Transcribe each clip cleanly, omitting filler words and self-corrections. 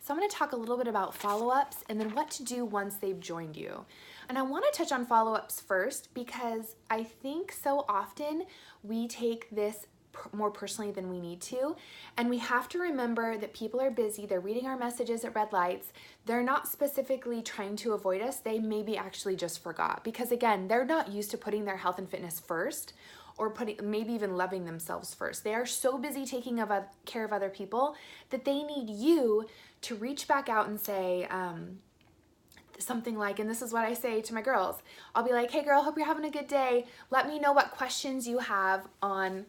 So I'm going to talk a little bit about follow-ups and then what to do once they've joined you. And I want to touch on follow-ups first because I think so often we take this more personally than we need to. And we have to remember that people are busy. They're reading our messages at red lights. They're not specifically trying to avoid us. They maybe actually just forgot because again, they're not used to putting their health and fitness first or maybe even loving themselves first. They are so busy taking care of other people that they need you to reach back out and say something like, and this is what I say to my girls, I'll be like, hey girl, hope you're having a good day. Let me know what questions you have on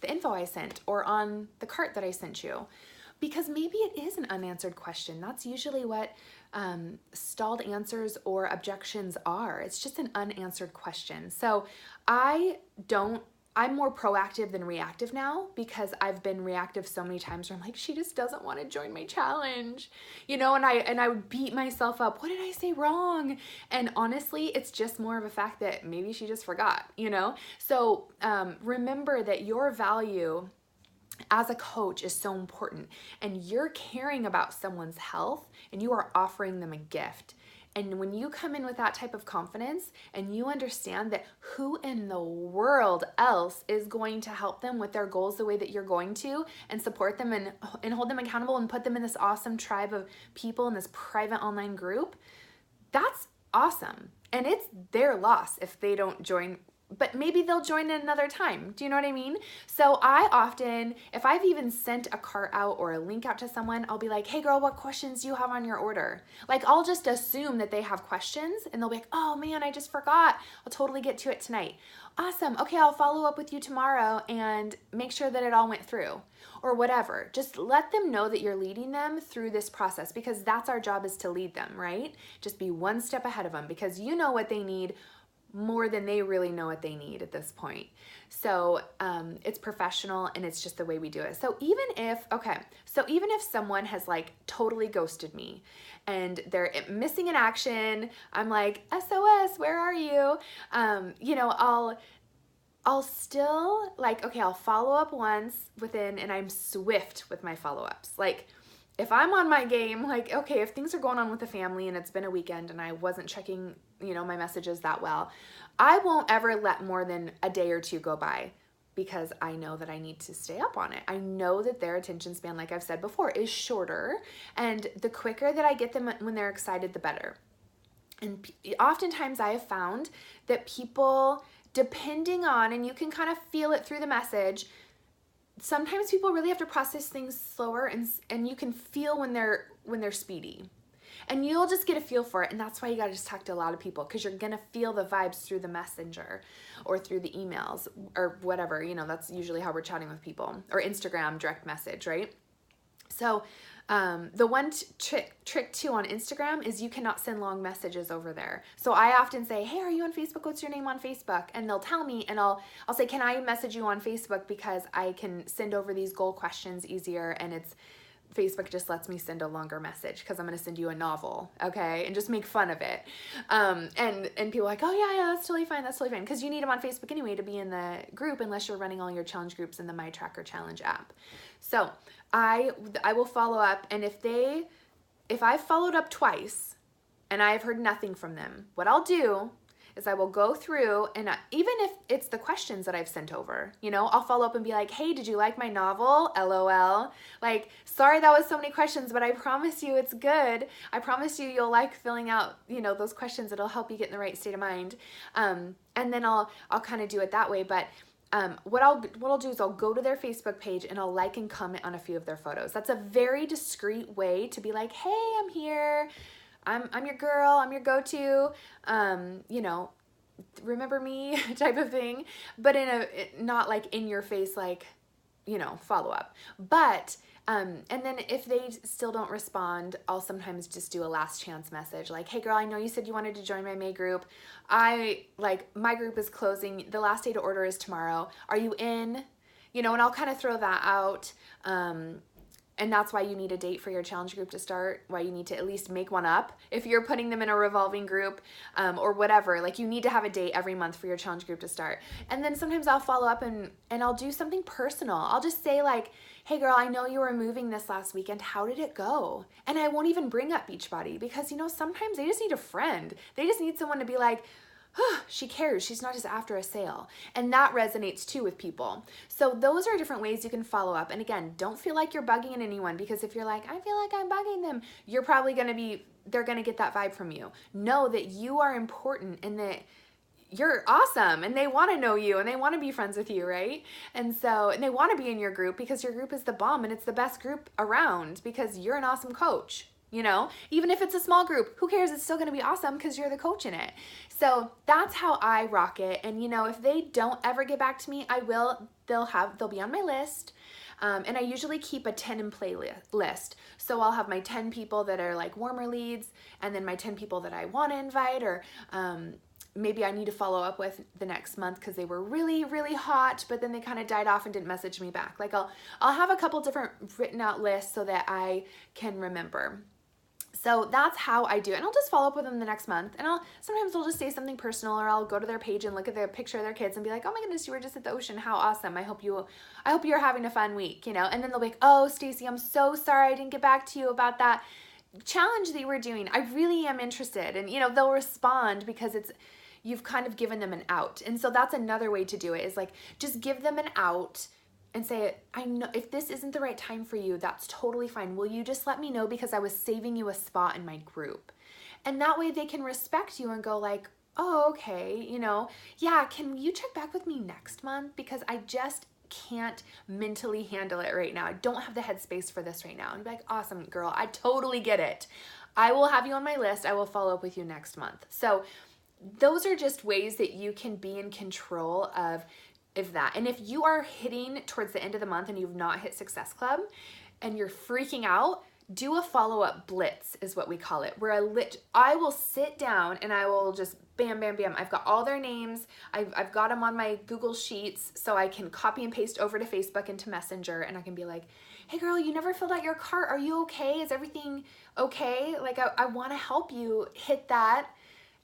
the info I sent or on the cart that I sent you. Because maybe it is an unanswered question. That's usually what stalled answers or objections are. It's just an unanswered question. So I'm more proactive than reactive now because I've been reactive so many times where I'm like, she just doesn't want to join my challenge, and I would beat myself up. What did I say wrong? And honestly, it's just more of a fact that maybe she just forgot, So remember that your value as a coach is so important, and you're caring about someone's health and you are offering them a gift. And when you come in with that type of confidence and you understand that who in the world else is going to help them with their goals the way that you're going to and support them and hold them accountable and put them in this awesome tribe of people in this private online group, that's awesome. And it's their loss if they don't join, but maybe they'll join in another time. Do you know what I mean? So I often, if I've even sent a cart out or a link out to someone, I'll be like, hey girl, what questions do you have on your order? Like I'll just assume that they have questions and they'll be like, oh man, I just forgot. I'll totally get to it tonight. Awesome. Okay, I'll follow up with you tomorrow and make sure that it all went through or whatever. Just let them know that you're leading them through this process because that's our job, is to lead them, right? Just be one step ahead of them because you know what they need more than they really know what they need at this point. So it's professional and it's just the way we do it. So even if someone has like totally ghosted me and they're missing in action, I'm like, SOS, where are you? I'll still like, okay, I'll follow up once and I'm swift with my follow-ups. Like if I'm on my game, like, okay, if things are going on with the family and it's been a weekend and I wasn't checking, my messages that well, I won't ever let more than a day or two go by because I know that I need to stay up on it. I know that their attention span, like I've said before, is shorter, and the quicker that I get them when they're excited, the better. And oftentimes I have found that people, depending on, and you can kind of feel it through the message, sometimes people really have to process things slower, and you can feel when they're speedy. And you'll just get a feel for it, and that's why you gotta just talk to a lot of people because you're gonna feel the vibes through the messenger or through the emails or whatever, that's usually how we're chatting with people, or Instagram direct message, right? So the one trick too on Instagram is you cannot send long messages over there. So I often say, hey, are you on Facebook? What's your name on Facebook? And they'll tell me, and I'll say, can I message you on Facebook because I can send over these goal questions easier, and Facebook just lets me send a longer message because I'm going to send you a novel, okay? And just make fun of it. And people are like, oh yeah, that's totally fine. That's totally fine. Because you need them on Facebook anyway to be in the group unless you're running all your challenge groups in the My Tracker Challenge app. So I will follow up, and if I've followed up twice and I've heard nothing from them, what I'll do is I will go through, and even if it's the questions that I've sent over, I'll follow up and be like, hey, did you like my novel? LOL. Like, sorry that was so many questions, but I promise you it's good. I promise you'll like filling out, those questions. It'll help you get in the right state of mind. And then I'll kind of do it that way. But what I'll do is I'll go to their Facebook page and I'll like and comment on a few of their photos. That's a very discreet way to be like, hey, I'm here. I'm your girl, I'm your go-to, remember me type of thing, but not like in your face, like, follow up. But, and then if they still don't respond, I'll sometimes just do a last chance message like, hey girl, I know you said you wanted to join my May group. My group is closing. The last day to order is tomorrow. Are you in? And I'll kind of throw that out. And that's why you need a date for your challenge group to start, why you need to at least make one up if you're putting them in a revolving group, or whatever. Like, you need to have a date every month for your challenge group to start. And then sometimes I'll follow up and I'll do something personal. I'll just say like, hey girl, I know you were moving this last weekend. How did it go? And I won't even bring up Beachbody because, sometimes they just need a friend. They just need someone to be like, she cares. She's not just after a sale. And that resonates too with people. So those are different ways you can follow up. And again, don't feel like you're bugging anyone, because if you're like, I feel like I'm bugging them, you're probably they're going to get that vibe from you. Know that you are important and that you're awesome and they want to know you and they want to be friends with you, right? And they want to be in your group because your group is the bomb and it's the best group around because you're an awesome coach. Even if it's a small group, who cares? It's still going to be awesome because you're the coach in it. So that's how I rock it. And if they don't ever get back to me, they'll be on my list. And I usually keep a 10 in play list. So I'll have my 10 people that are like warmer leads, and then my 10 people that I want to invite, or maybe I need to follow up with the next month because they were really, really hot, but then they kind of died off and didn't message me back. Like I'll have a couple different written out lists so that I can remember. So that's how I do it. And I'll just follow up with them the next month. And sometimes I'll just say something personal, or I'll go to their page and look at their picture of their kids and be like, oh my goodness, you were just at the ocean. How awesome. I hope you're having a fun week, And then they'll be like, oh, Stacy, I'm so sorry I didn't get back to you about that challenge that you were doing. I really am interested. And, they'll respond because you've kind of given them an out. And so that's another way to do it, is like, just give them an out and say, I know if this isn't the right time for you, that's totally fine. Will you just let me know, because I was saving you a spot in my group? And that way they can respect you and go like, oh, okay, yeah, can you check back with me next month? Because I just can't mentally handle it right now. I don't have the headspace for this right now. And be like, awesome, girl, I totally get it. I will have you on my list. I will follow up with you next month. So those are just ways that you can be in control of that. And if you are hitting towards the end of the month and you've not hit Success Club and you're freaking out, do a follow-up blitz is what we call it, where I will sit down and I will just bam, bam, bam. I've got all their names. I've got them on my Google Sheets so I can copy and paste over to Facebook into Messenger, and I can be like, hey girl, you never filled out your cart. Are you okay? Is everything okay? Like I want to help you hit that.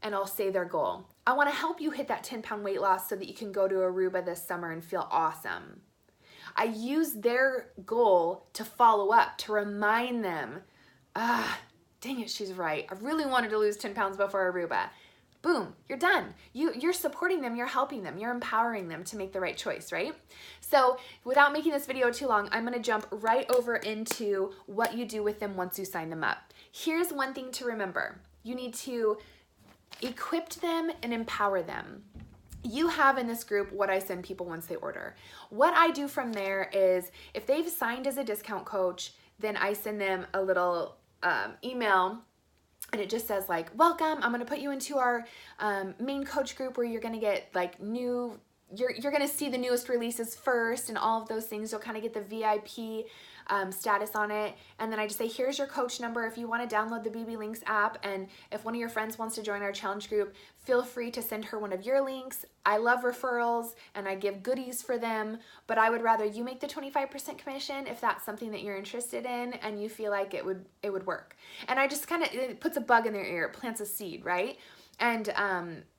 And I'll say their goal. I want to help you hit that 10-pound weight loss so that you can go to Aruba this summer and feel awesome. I use their goal to follow up, to remind them, dang it, she's right. I really wanted to lose 10 pounds before Aruba. Boom, you're done. You're supporting them, you're helping them, you're empowering them to make the right choice, right? So without making this video too long, I'm gonna jump right over into what you do with them once you sign them up. Here's one thing to remember. You need to equip them and empower them. You have in this group what I send people once they order. What I do from there is, if they've signed as a discount coach, then I send them a little email, and it just says like, welcome, I'm going to put you into our main coach group where you're going to get like you're going to see the newest releases first and all of those things. You'll kind of get the VIP status on it. And then I just say, here's your coach number if you want to download the BB Links app. And if one of your friends wants to join our challenge group, feel free to send her one of your links. I love referrals and I give goodies for them, but I would rather you make the 25% commission if that's something that you're interested in and you feel like it would work. And I just it puts a bug in their ear, it plants a seed, right? And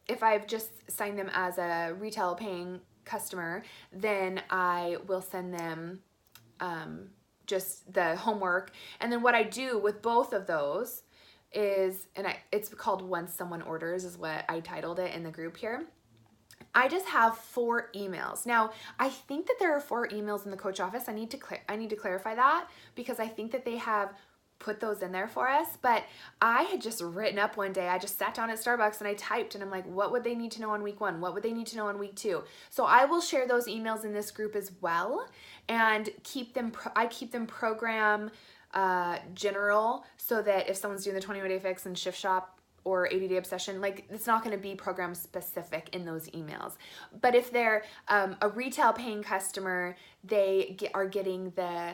if I've just signed them as a retail paying customer, then I will send them just the homework. And then what I do with both of those is, it's called Once Someone Orders is what I titled it in the group here. I just have 4 emails. Now, I think that there are 4 emails in the coach office. I need to clarify that, because I think that they have put those in there for us, but I had just written up one day, I just sat down at Starbucks and I typed, and I'm like, what would they need to know on week 1? What would they need to know on week 2? So I will share those emails in this group as well, and I keep them program general, so that if someone's doing the 21-day fix and shift shop or 80-day obsession, like, it's not going to be program specific in those emails. But if they're a retail paying customer, they are getting the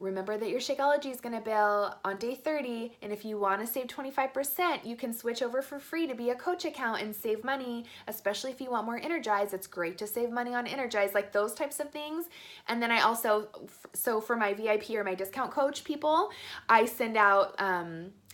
remember that your Shakeology is going to bill on day 30, and if you want to save 25%, you can switch over for free to be a coach account and save money, especially if you want more Energize. It's great to save money on Energize, like those types of things. And then I also, so for my VIP or my discount coach people, I send out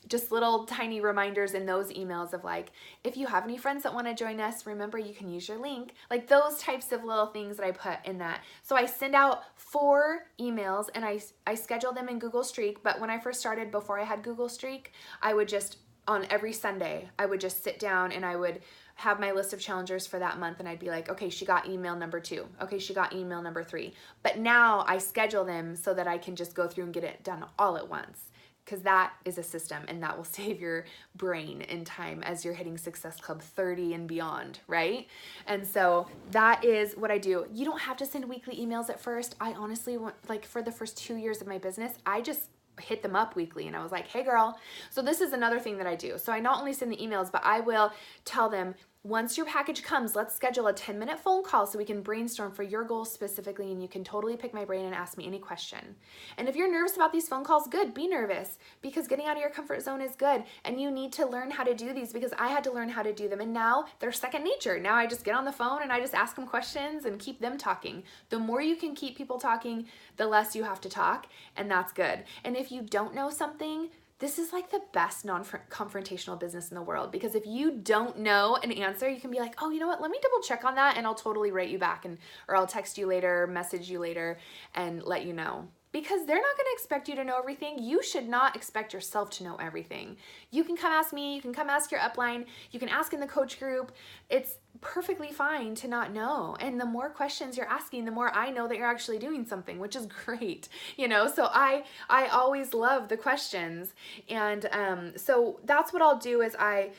just little tiny reminders in those emails of like, if you have any friends that want to join us, remember you can use your link. Like those types of little things that I put in that. So I send out 4 emails and I schedule them in Google Streak. But when I first started, before I had Google Streak, I would just, on every Sunday, I would just sit down and I would have my list of challengers for that month, and I'd be like, okay, she got email number 2. Okay, she got email number 3. But now I schedule them so that I can just go through and get it done all at once, because that is a system and that will save your brain in time as you're hitting Success Club 30 and beyond, right? And so that is what I do. You don't have to send weekly emails at first. I honestly, like for the first 2 years of my business, I just hit them up weekly and I was like, hey girl. So this is another thing that I do. So I not only send the emails, but I will tell them, once your package comes, let's schedule a 10-minute phone call so we can brainstorm for your goals specifically, and you can totally pick my brain and ask me any question. And if you're nervous about these phone calls, good, be nervous, because getting out of your comfort zone is good, and you need to learn how to do these, because I had to learn how to do them, and now they're second nature. Now I just get on the phone and I just ask them questions and keep them talking. The more you can keep people talking, the less you have to talk, and that's good. And if you don't know something, this is like the best non-confrontational business in the world, because if you don't know an answer, you can be like, oh, you know what? Let me double check on that and I'll totally write you back, or I'll text you later, message you later and let you know. Because they're not going to expect you to know everything. You should not expect yourself to know everything. You can come ask me, you can come ask your upline, you can ask in the coach group. It's perfectly fine to not know. And the more questions you're asking, the more I know that you're actually doing something, which is great. You know, so I always love the questions. And so that's what I'll do is I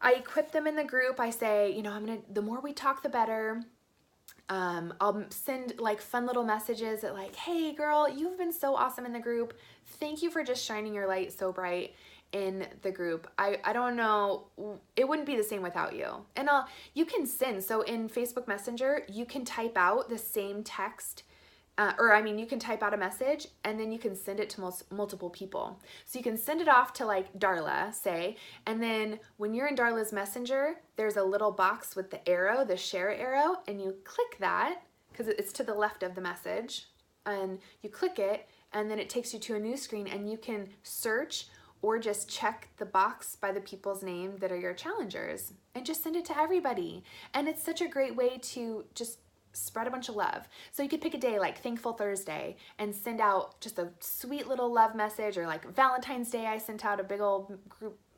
equip them in the group. I say, you know, the more we talk, the better. I'll send like fun little messages that like, hey girl, you've been so awesome in the group. Thank you for just shining your light so bright in the group. I don't know, it wouldn't be the same without you. And you can send, so in Facebook Messenger, you can type out the same text, you can type out a message and then you can send it to multiple people. So you can send it off to like Darla, say, and then when you're in Darla's Messenger, there's a little box with the arrow, the share arrow, and you click that because it's to the left of the message, and you click it and then it takes you to a new screen and you can search or just check the box by the people's name that are your challengers and just send it to everybody. And it's such a great way to just spread a bunch of love. So you could pick a day like Thankful Thursday and send out just a sweet little love message, or like Valentine's Day, I sent out a big old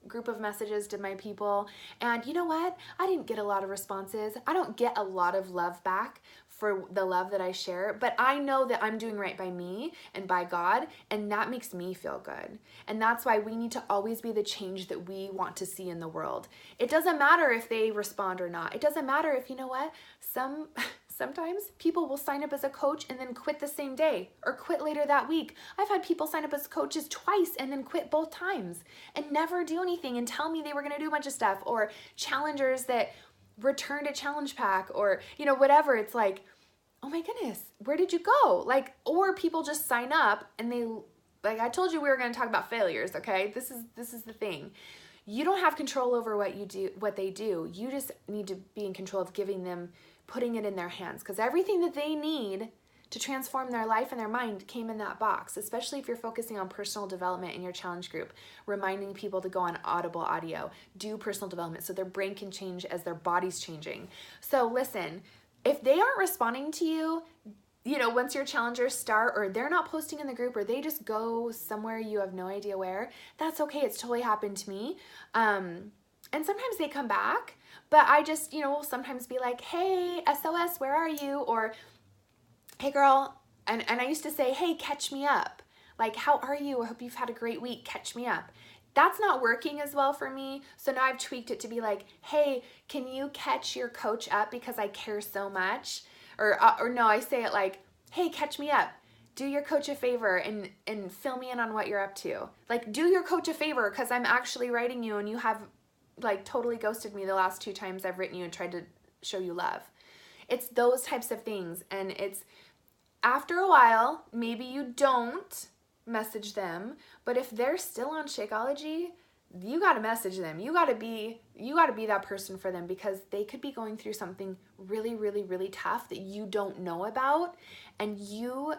group of messages to my people. And you know what? I didn't get a lot of responses. I don't get a lot of love back for the love that I share, but I know that I'm doing right by me and by God, and that makes me feel good. And that's why we need to always be the change that we want to see in the world. It doesn't matter if they respond or not. It doesn't matter if, you know what, sometimes people will sign up as a coach and then quit the same day or quit later that week. I've had people sign up as coaches twice and then quit both times and never do anything and tell me they were going to do a bunch of stuff, or challengers that returned a challenge pack, or, you know, whatever. It's like, oh my goodness, where did you go? Like, or people just sign up and they, like I told you, we were going to talk about failures. Okay. This is the thing. You don't have control over what they do. You just need to be in control of putting it in their hands, because everything that they need to transform their life and their mind came in that box, especially if you're focusing on personal development in your challenge group, reminding people to go on Audible audio, do personal development so their brain can change as their body's changing. So listen, if they aren't responding to you, you know, once your challengers start, or they're not posting in the group, or they just go somewhere you have no idea where, that's okay. It's totally happened to me. And sometimes they come back, but I just, you know, will sometimes be like, hey, SOS, where are you? Or, hey girl, and I used to say, hey, catch me up. Like, how are you? I hope you've had a great week. Catch me up. That's not working as well for me. So now I've tweaked it to be like, hey, can you catch your coach up because I care so much? Or no, I say it like, hey, catch me up. Do your coach a favor and fill me in on what you're up to. Like, do your coach a favor because I'm actually writing you and you have like totally ghosted me the last 2 times I've written you and tried to show you love. It's those types of things. And it's after a while, maybe you don't message them. But if they're still on Shakeology, you got to message them. You got to be that person for them, because they could be going through something really, really, really tough that you don't know about, and you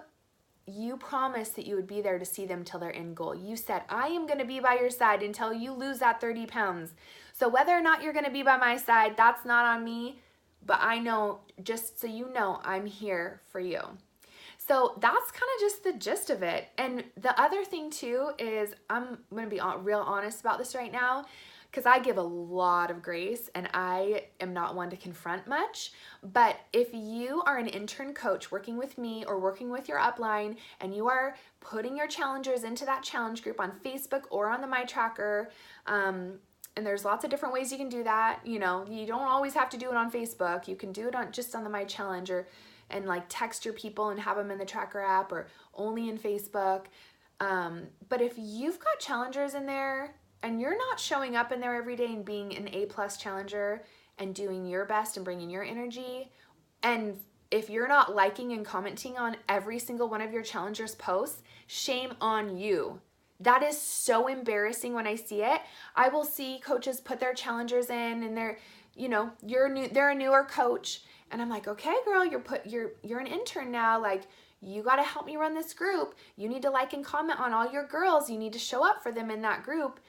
promised that you would be there to see them till their end goal. You said, I am going to be by your side until you lose that 30 pounds. So whether or not you're going to be by my side, that's not on me, but I know, just so you know, I'm here for you. So that's kind of just the gist of it. And the other thing too is, I'm going to be real honest about this right now, because I give a lot of grace and I am not one to confront much. But if you are an intern coach working with me or working with your upline, and you are putting your challengers into that challenge group on Facebook or on the My Tracker, and there's lots of different ways you can do that. You know, you don't always have to do it on Facebook. You can do it just on the My Challenge, and like text your people and have them in the Tracker app, or only in Facebook. But if you've got challengers in there and you're not showing up in there every day and being an A+ challenger and doing your best and bringing your energy, and if you're not liking and commenting on every single one of your challengers' posts, shame on you. That is so embarrassing when I see it. I will see coaches put their challengers in, and they're a newer coach, and I'm like, okay, girl, you're an intern now. Like, you got to help me run this group. You need to like and comment on all your girls. You need to show up for them in that group.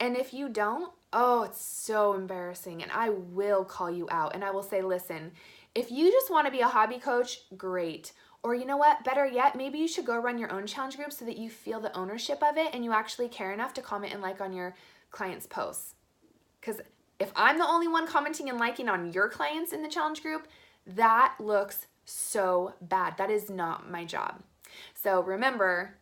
And if you don't, oh, it's so embarrassing. And I will call you out, and I will say, listen, if you just want to be a hobby coach, great. Or you know what, better yet, maybe you should go run your own challenge group so that you feel the ownership of it and you actually care enough to comment and like on your clients' posts. Because if I'm the only one commenting and liking on your clients in the challenge group, that looks so bad. That is not my job. So remember,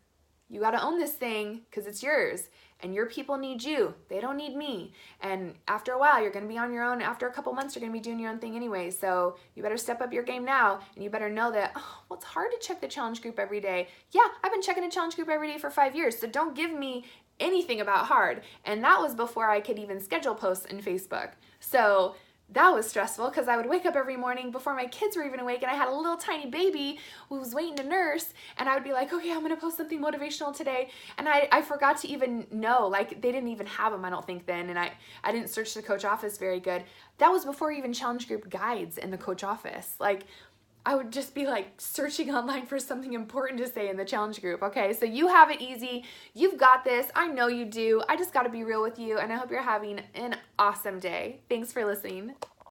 you got to own this thing, because it's yours. And your people need you. They don't need me. And after a while, you're going to be on your own. After a couple months, you're going to be doing your own thing anyway. So you better step up your game now. And you better know that, well, it's hard to check the challenge group every day. Yeah, I've been checking a challenge group every day for 5 years. So don't give me anything about hard. And that was before I could even schedule posts in Facebook. So that was stressful, because I would wake up every morning before my kids were even awake, and I had a little tiny baby who was waiting to nurse, and I would be like, okay, I'm gonna post something motivational today, and I forgot to even know, like, they didn't even have them, I don't think, then, and I didn't search the coach office very good. That was before even challenge group guides in the coach office. Like, I would just be like searching online for something important to say in the challenge group. Okay, so you have it easy. You've got this. I know you do. I just got to be real with you, and I hope you're having an awesome day. Thanks for listening.